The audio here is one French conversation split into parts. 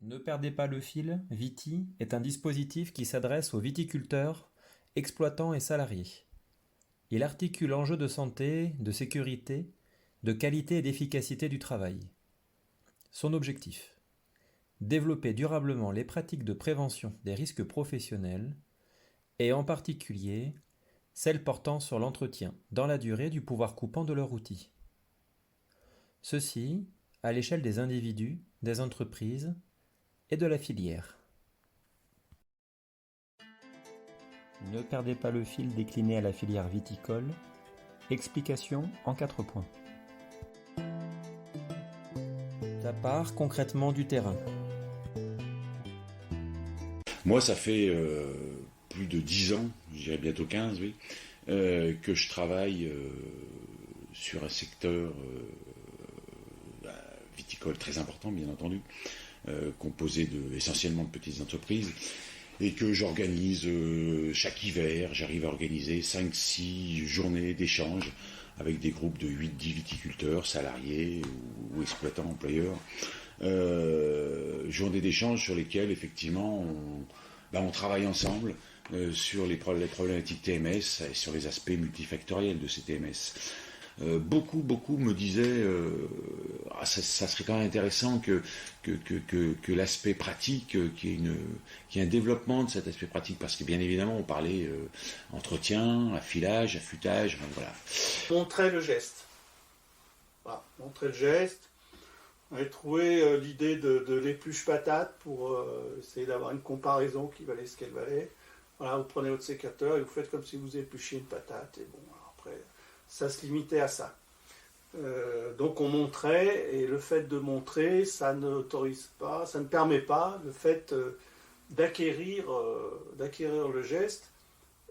Ne perdez pas le fil, Viti est un dispositif qui s'adresse aux viticulteurs, exploitants et salariés. Il articule enjeux de santé, de sécurité, de qualité et d'efficacité du travail. Son objectif: développer durablement les pratiques de prévention des risques professionnels et en particulier celles portant sur l'entretien dans la durée du pouvoir coupant de leur outil. Ceci à l'échelle des individus, des entreprises et de la filière. Ne perdez pas le fil décliné à la filière viticole. Explication en 4 points. Ta part concrètement du terrain. Moi, ça fait plus de 10 ans, je dirais bientôt 15, oui, que je travaille sur un secteur viticole très important, bien entendu, composé essentiellement de petites entreprises, et que j'organise chaque hiver. J'arrive à organiser 5-6 journées d'échange avec des groupes de 8-10 viticulteurs, salariés ou exploitants, employeurs. Journées d'échange sur lesquelles, effectivement, on travaille ensemble sur les problématiques TMS et sur les aspects multifactoriels de ces TMS. Beaucoup me disaient ça serait quand même intéressant que l'aspect pratique, qu'il y ait un développement de cet aspect pratique, parce que bien évidemment on parlait entretien, affilage, affûtage, voilà. Montrer le geste. Voilà, montrer le geste. On avait trouvé l'idée de l'épluche patate pour essayer d'avoir une comparaison qui valait ce qu'elle valait. Voilà, vous prenez votre sécateur et vous faites comme si vous épluchiez une patate. Et bon, après, ça se limitait à ça. Donc on montrait, et le fait de montrer, ça n'autorise pas, ça ne permet pas le fait d'acquérir le geste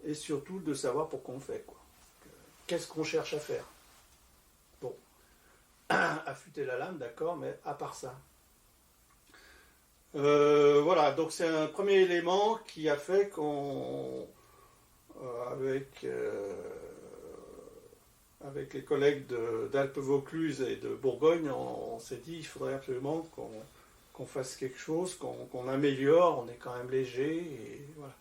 et surtout de savoir pourquoi on fait, quoi. Qu'est-ce qu'on cherche à faire? Bon, affûter la lame, d'accord, mais à part ça. Voilà, donc c'est un premier élément qui a fait qu'on, avec les collègues d'Alpes-Vaucluse et de Bourgogne, on s'est dit il faudrait absolument qu'on fasse quelque chose, qu'on améliore. On est quand même léger, et voilà.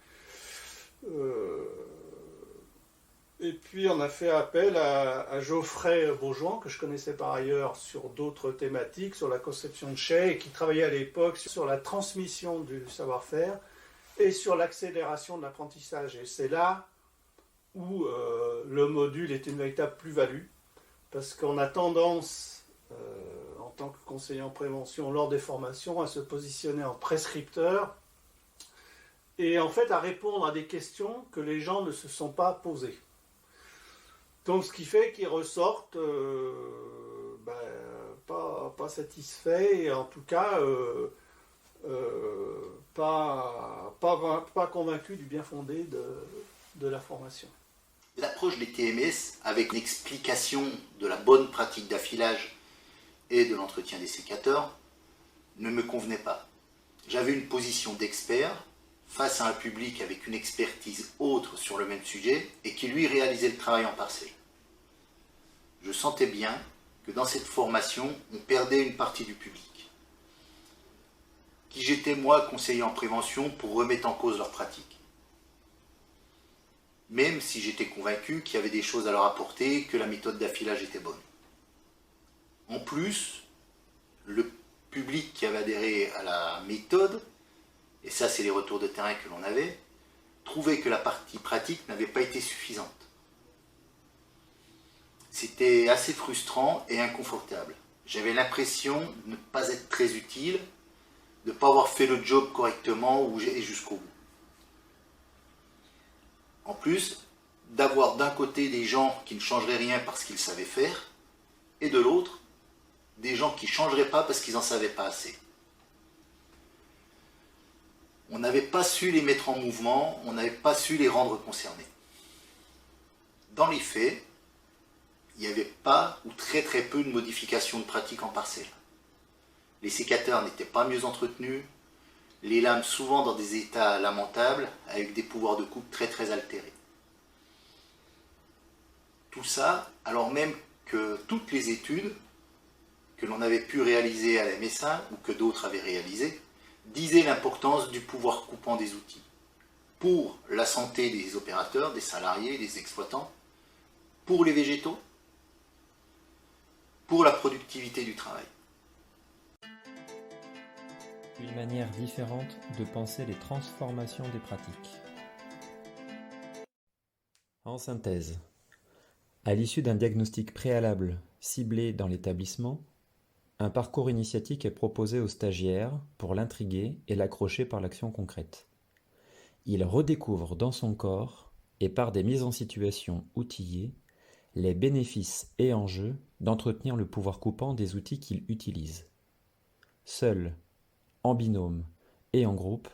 Et puis on a fait appel à Geoffrey Beaujoin, que je connaissais par ailleurs sur d'autres thématiques, sur la conception de chais, et qui travaillait à l'époque sur la transmission du savoir-faire et sur l'accélération de l'apprentissage. Et c'est là où le module est une véritable plus-value, parce qu'on a tendance, en tant que conseiller en prévention, lors des formations, à se positionner en prescripteur, et en fait à répondre à des questions que les gens ne se sont pas posées. Donc ce qui fait qu'ils ressortent pas satisfaits, et en tout cas pas convaincus du bien fondé de la formation. L'approche des TMS, avec l'explication de la bonne pratique d'affilage et de l'entretien des sécateurs, ne me convenait pas. J'avais une position d'expert face à un public avec une expertise autre sur le même sujet et qui lui réalisait le travail en parcelle. Je sentais bien que dans cette formation, on perdait une partie du public. Qui j'étais moi, conseiller en prévention, pour remettre en cause leur pratique? Même si j'étais convaincu qu'il y avait des choses à leur apporter, que la méthode d'affilage était bonne. En plus, le public qui avait adhéré à la méthode, et ça c'est les retours de terrain que l'on avait, trouvait que la partie pratique n'avait pas été suffisante. C'était assez frustrant et inconfortable. J'avais l'impression de ne pas être très utile, de ne pas avoir fait le job correctement et jusqu'au bout. En plus, d'avoir d'un côté des gens qui ne changeraient rien parce qu'ils savaient faire, et de l'autre, des gens qui ne changeraient pas parce qu'ils n'en savaient pas assez. On n'avait pas su les mettre en mouvement, on n'avait pas su les rendre concernés. Dans les faits, il n'y avait pas ou très peu de modifications de pratique en parcelle. Les sécateurs n'étaient pas mieux entretenus, les lames souvent dans des états lamentables, avec des pouvoirs de coupe très altérés. Tout ça, alors même que toutes les études que l'on avait pu réaliser à la MSA, ou que d'autres avaient réalisées, disait l'importance du pouvoir coupant des outils pour la santé des opérateurs, des salariés, des exploitants, pour les végétaux, pour la productivité du travail. Une manière différente de penser les transformations des pratiques. En synthèse, à l'issue d'un diagnostic préalable ciblé dans l'établissement, un parcours initiatique est proposé au stagiaire pour l'intriguer et l'accrocher par l'action concrète. Il redécouvre dans son corps, et par des mises en situation outillées, les bénéfices et enjeux d'entretenir le pouvoir coupant des outils qu'il utilise. Seul, en binôme et en groupe,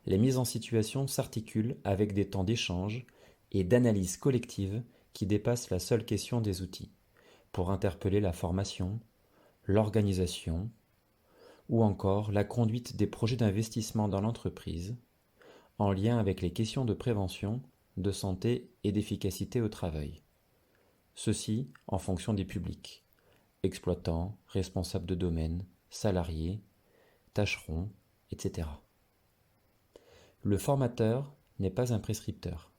les mises en situation s'articulent avec des temps d'échange et d'analyse collective qui dépassent la seule question des outils, pour interpeller la formation, l'organisation ou encore la conduite des projets d'investissement dans l'entreprise, en lien avec les questions de prévention, de santé et d'efficacité au travail. Ceci en fonction des publics, exploitants, responsables de domaine, salariés, tâcherons, etc. Le formateur n'est pas un prescripteur,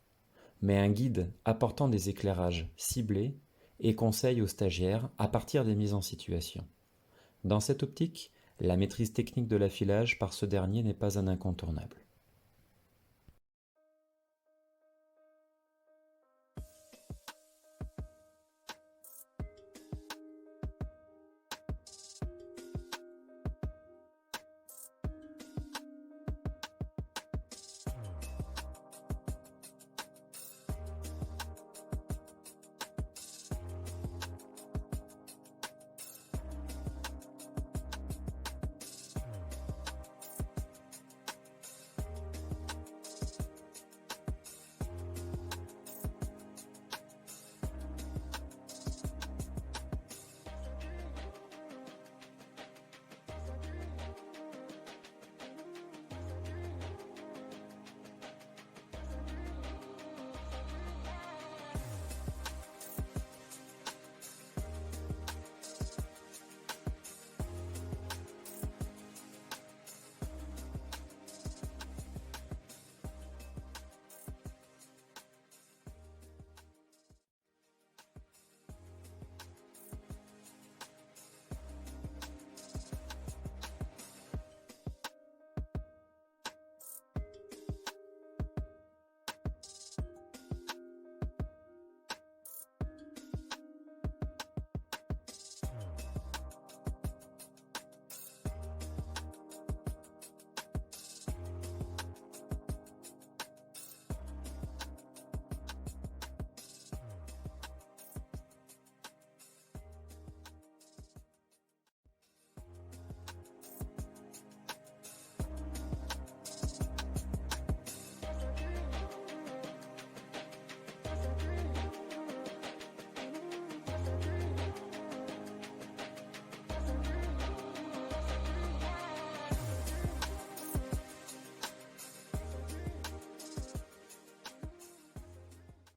mais un guide apportant des éclairages ciblés et conseils aux stagiaires à partir des mises en situation. Dans cette optique, la maîtrise technique de l'affilage par ce dernier n'est pas un incontournable.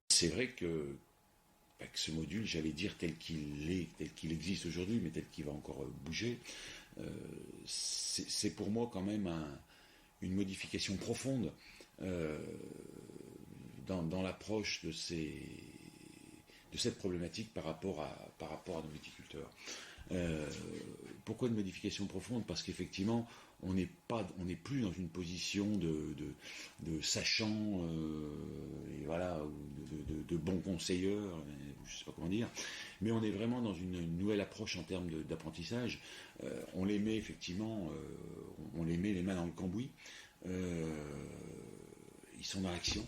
C'est vrai que ce module, j'allais dire tel qu'il existe aujourd'hui, mais tel qu'il va encore bouger, c'est pour moi quand même une modification profonde dans l'approche de cette problématique par rapport à nos viticulteurs. Pourquoi une modification profonde? Parce qu'effectivement, on n'est plus dans une position de sachant, et voilà, de bons conseilleurs, je ne sais pas comment dire, mais on est vraiment dans une nouvelle approche en termes d'apprentissage. On les met effectivement, on les met les mains dans le cambouis, ils sont dans l'action,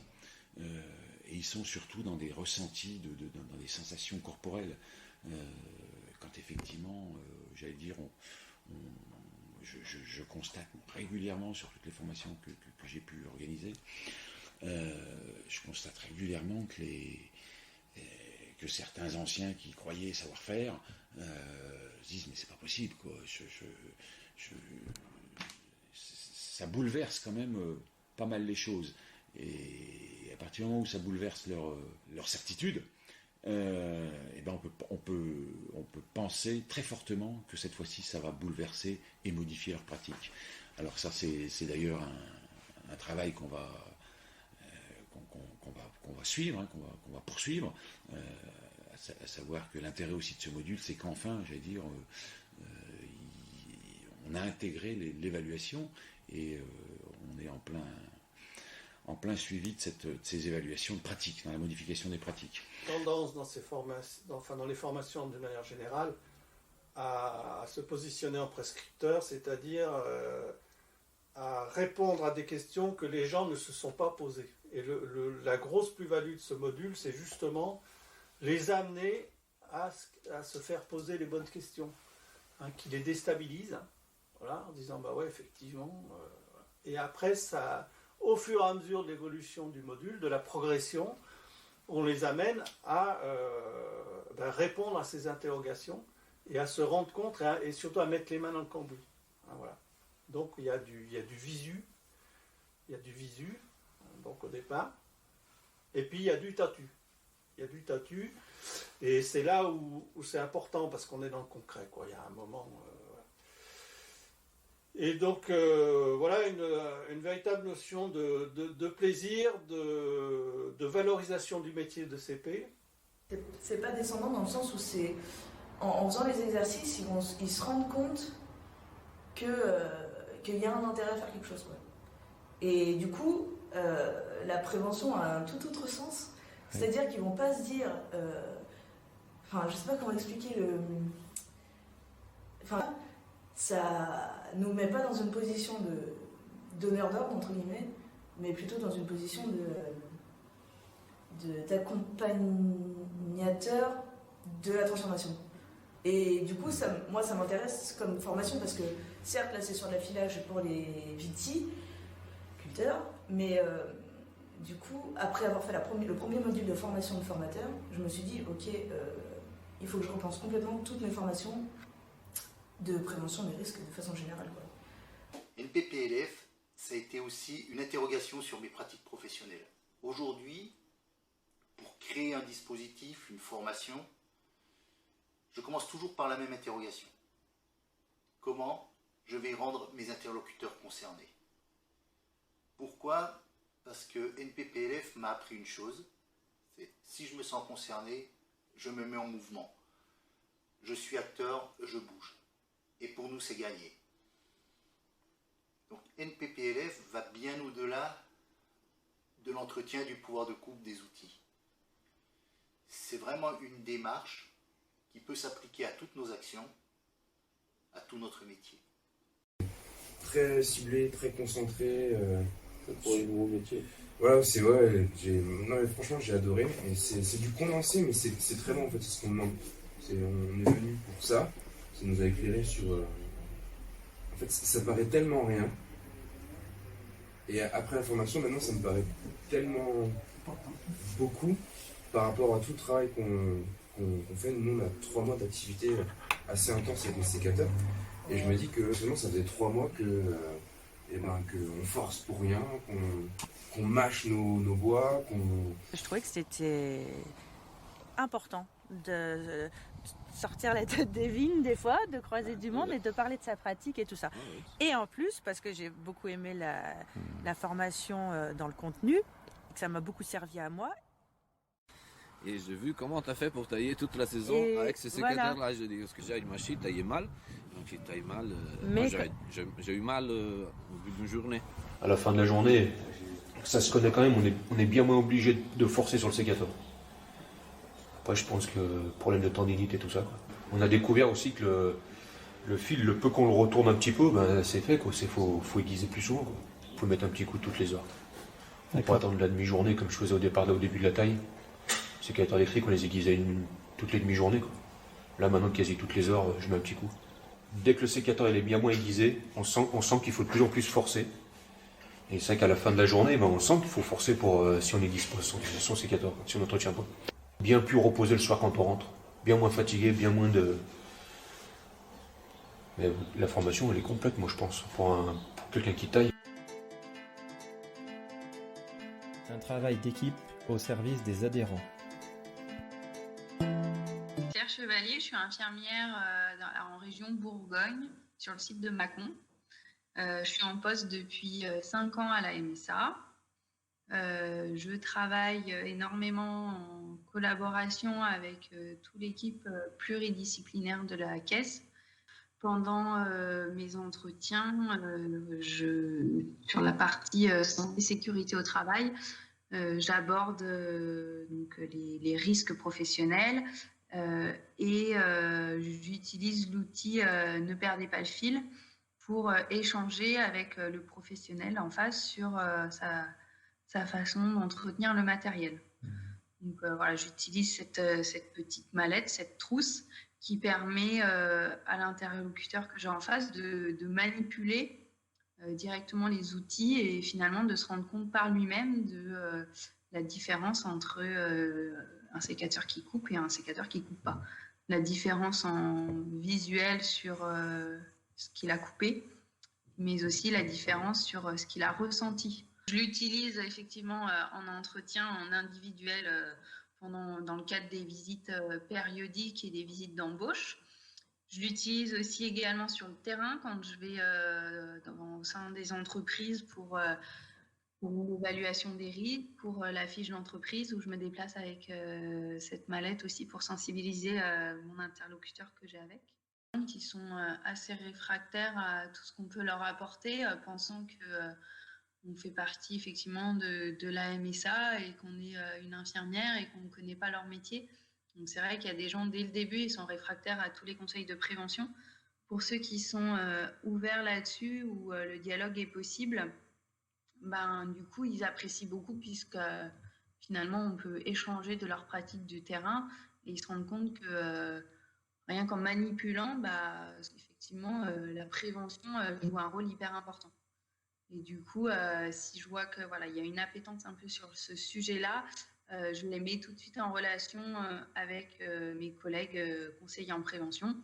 et ils sont surtout dans des ressentis, dans des sensations corporelles. Quand effectivement, j'allais dire, je constate régulièrement sur toutes les formations que j'ai pu organiser, je constate régulièrement que certains anciens qui croyaient savoir faire se disent mais c'est pas possible quoi. Ça bouleverse quand même pas mal les choses, et à partir du moment où ça bouleverse leur certitude, et ben on peut penser très fortement que cette fois-ci ça va bouleverser et modifier leur pratique. Alors ça, c'est d'ailleurs un travail qu'on va suivre, hein, qu'on va poursuivre, à savoir que l'intérêt aussi de ce module, c'est qu'enfin, j'allais dire, on a intégré l'évaluation et on est en plein suivi de ces évaluations de pratique, dans la modification des pratiques. Tendance dans les formations de manière générale à se positionner en prescripteur, c'est-à-dire à répondre à des questions que les gens ne se sont pas posées. Et la grosse plus-value de ce module, c'est justement les amener à se faire poser les bonnes questions, hein, qui les déstabilisent, voilà, en disant bah ouais, effectivement. Et après, ça, au fur et à mesure de l'évolution du module, de la progression, on les amène à répondre à ces interrogations et à se rendre compte et surtout à mettre les mains dans le cambouis. Hein, voilà. Donc il y a du visu, donc au départ, et puis il y a du tatu. Et c'est là où c'est important parce qu'on est dans le concret, quoi. Il y a un moment. Et donc voilà une véritable notion de plaisir, de valorisation du métier de CP. C'est pas descendant dans le sens où c'est en faisant les exercices, ils se rendent compte qu'il y a un intérêt à faire quelque chose, quoi. Et du coup, la prévention a un tout autre sens. C'est-à-dire qu'ils vont pas se dire... je sais pas comment expliquer ça nous met pas dans une position d'honneur d'ordre, entre guillemets, mais plutôt dans une position d'accompagnateur de la transformation. Et du coup, moi, ça m'intéresse comme formation parce que, certes, là, c'est sur l'affilage pour les viticulteurs, mais du coup, après avoir fait le premier module de formation de formateur, je me suis dit, ok, il faut que je repense complètement toutes mes formations de prévention des risques de façon générale, quoi. NPPLF, ça a été aussi une interrogation sur mes pratiques professionnelles. Aujourd'hui, pour créer un dispositif, une formation, je commence toujours par la même interrogation. Comment je vais rendre mes interlocuteurs concernés? Pourquoi? Parce que NPPLF m'a appris une chose, c'est si je me sens concerné, je me mets en mouvement. Je suis acteur, je bouge. Et pour nous, c'est gagné. Donc NPPLF va bien au-delà de l'entretien du pouvoir de coupe des outils. C'est vraiment une démarche qui peut s'appliquer à toutes nos actions, à tout notre métier. Très ciblé, très concentré. Pour les nouveaux métiers. Voilà, c'est ouais, non mais franchement j'ai adoré. Et c'est du condensé, mais c'est très bon en fait, c'est ce qu'on demande. On est venu pour ça. Ça nous a éclairé sur. En fait, ça paraît tellement rien. Et après la formation, maintenant, ça me paraît tellement beaucoup par rapport à tout le travail qu'on fait. Nous, on a 3 mois d'activité assez intense avec les sécateurs. Et je me dis que seulement ça faisait 3 mois qu'on force pour rien, qu'on mâche nos bois. Je trouvais que c'était important de sortir la tête des vignes des fois, de croiser du monde et de parler de sa pratique et tout ça. Et en plus, parce que j'ai beaucoup aimé la formation dans le contenu, que ça m'a beaucoup servi à moi. Et j'ai vu comment tu as fait pour tailler toute la saison avec ces sécateurs là. Je dis, parce que j'ai une machine taillée mal, donc j'ai taillé mal. Moi, j'ai eu mal au bout d'une journée. À la fin de la journée, ça se connaît quand même, on est bien moins obligé de forcer sur le sécateur. Après, je pense que problème de tendinite et tout ça, quoi. On a découvert aussi que le fil, le peu qu'on le retourne un petit peu, c'est fait, quoi. Faut aiguiser plus souvent, quoi. Faut mettre un petit coup toutes les heures. Faut pas attendre la demi-journée comme je faisais au départ, là, au début de la taille. Les sécateurs électriques, on les aiguisait toutes les demi-journées, quoi. Là, maintenant, quasi toutes les heures, je mets un petit coup. Dès que le sécateur il est bien moins aiguisé, on sent qu'il faut de plus en plus forcer. Et c'est vrai qu'à la fin de la journée, on sent qu'il faut forcer pour si on aiguise pas son sécateur, si on n'entretient pas. Bien plus reposer le soir quand on rentre, bien moins fatigué, bien moins de... Mais la formation, elle est complète, moi je pense, pour quelqu'un qui taille. Un travail d'équipe au service des adhérents. Claire Chevalier, je suis infirmière en région Bourgogne, sur le site de Mâcon. Je suis en poste depuis 5 ans à la MSA. Je travaille énormément en collaboration avec toute l'équipe pluridisciplinaire de la caisse. Pendant mes entretiens, sur la partie santé et sécurité au travail, j'aborde donc les risques professionnels et j'utilise l'outil Ne perdez pas le fil pour échanger avec le professionnel en face sur sa façon d'entretenir le matériel. Donc voilà, j'utilise cette petite mallette, cette trousse qui permet à l'interlocuteur que j'ai en face de manipuler directement les outils et finalement de se rendre compte par lui-même de la différence entre un sécateur qui coupe et un sécateur qui ne coupe pas. La différence en visuel sur ce qu'il a coupé, mais aussi la différence sur ce qu'il a ressenti. Je l'utilise effectivement en entretien, en individuel, dans le cadre des visites périodiques et des visites d'embauche. Je l'utilise aussi également sur le terrain quand je vais au sein des entreprises pour l'évaluation des risques, pour la fiche d'entreprise où je me déplace avec cette mallette aussi pour sensibiliser mon interlocuteur que j'ai avec. Qui sont assez réfractaires à tout ce qu'on peut leur apporter, pensant qu'on fait partie effectivement de la MSA et qu'on est une infirmière et qu'on ne connaît pas leur métier. Donc c'est vrai qu'il y a des gens, dès le début, ils sont réfractaires à tous les conseils de prévention. Pour ceux qui sont ouverts là-dessus, où le dialogue est possible, du coup, ils apprécient beaucoup puisque finalement, on peut échanger de leurs pratiques du terrain et ils se rendent compte que rien qu'en manipulant, effectivement, la prévention joue un rôle hyper important. Et du coup, si je vois que il y a une appétence un peu sur ce sujet-là, je les mets tout de suite en relation avec mes collègues conseillers en prévention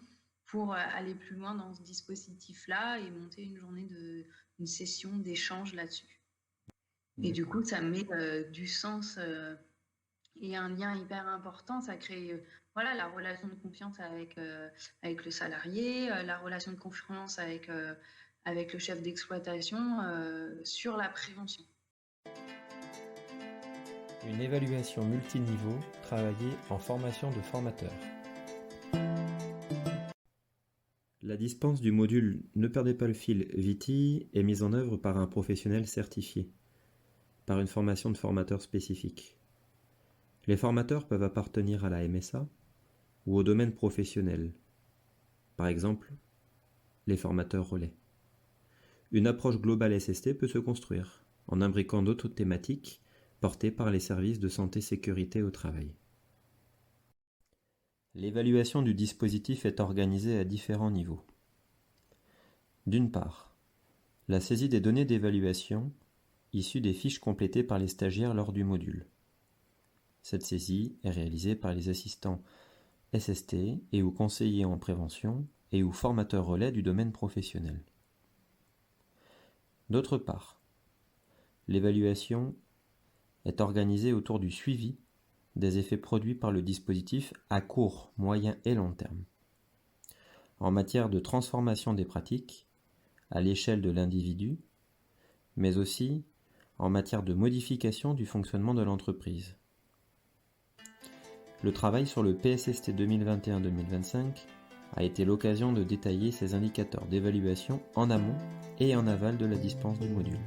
pour aller plus loin dans ce dispositif-là et monter une session d'échange là-dessus. Et du coup, ça met du sens et un lien hyper important. Ça crée la relation de confiance avec le salarié, la relation de confiance avec le chef d'exploitation sur la prévention. Une évaluation multiniveau travaillée en formation de formateurs. La dispense du module Ne perdez pas le fil VITI est mise en œuvre par un professionnel certifié, par une formation de formateur spécifique. Les formateurs peuvent appartenir à la MSA ou au domaine professionnel, par exemple les formateurs relais. Une approche globale SST peut se construire en imbriquant d'autres thématiques portées par les services de santé-sécurité au travail. L'évaluation du dispositif est organisée à différents niveaux. D'une part, la saisie des données d'évaluation issues des fiches complétées par les stagiaires lors du module. Cette saisie est réalisée par les assistants SST et ou conseillers en prévention et ou formateurs relais du domaine professionnel. D'autre part, l'évaluation est organisée autour du suivi des effets produits par le dispositif à court, moyen et long terme, en matière de transformation des pratiques à l'échelle de l'individu, mais aussi en matière de modification du fonctionnement de l'entreprise. Le travail sur le PSST 2021-2025 a été l'occasion de détailler ces indicateurs d'évaluation en amont et en aval de la dispense du module.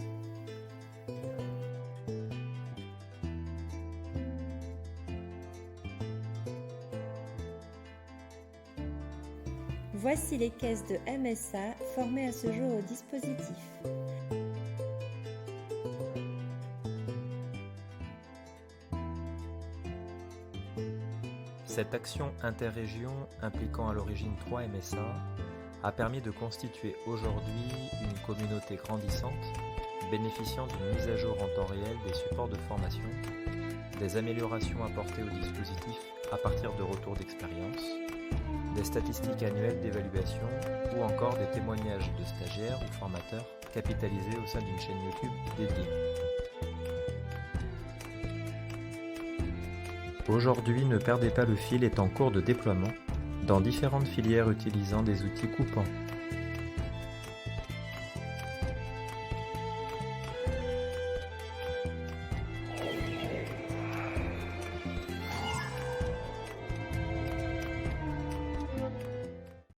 Voici les caisses de MSA formées à ce jour au dispositif. Cette action interrégion impliquant à l'origine 3 MSA a permis de constituer aujourd'hui une communauté grandissante bénéficiant d'une mise à jour en temps réel des supports de formation, des améliorations apportées au dispositif à partir de retours d'expérience, des statistiques annuelles d'évaluation ou encore des témoignages de stagiaires ou formateurs capitalisés au sein d'une chaîne YouTube dédiée. Aujourd'hui, Ne perdez pas le fil est en cours de déploiement dans différentes filières utilisant des outils coupants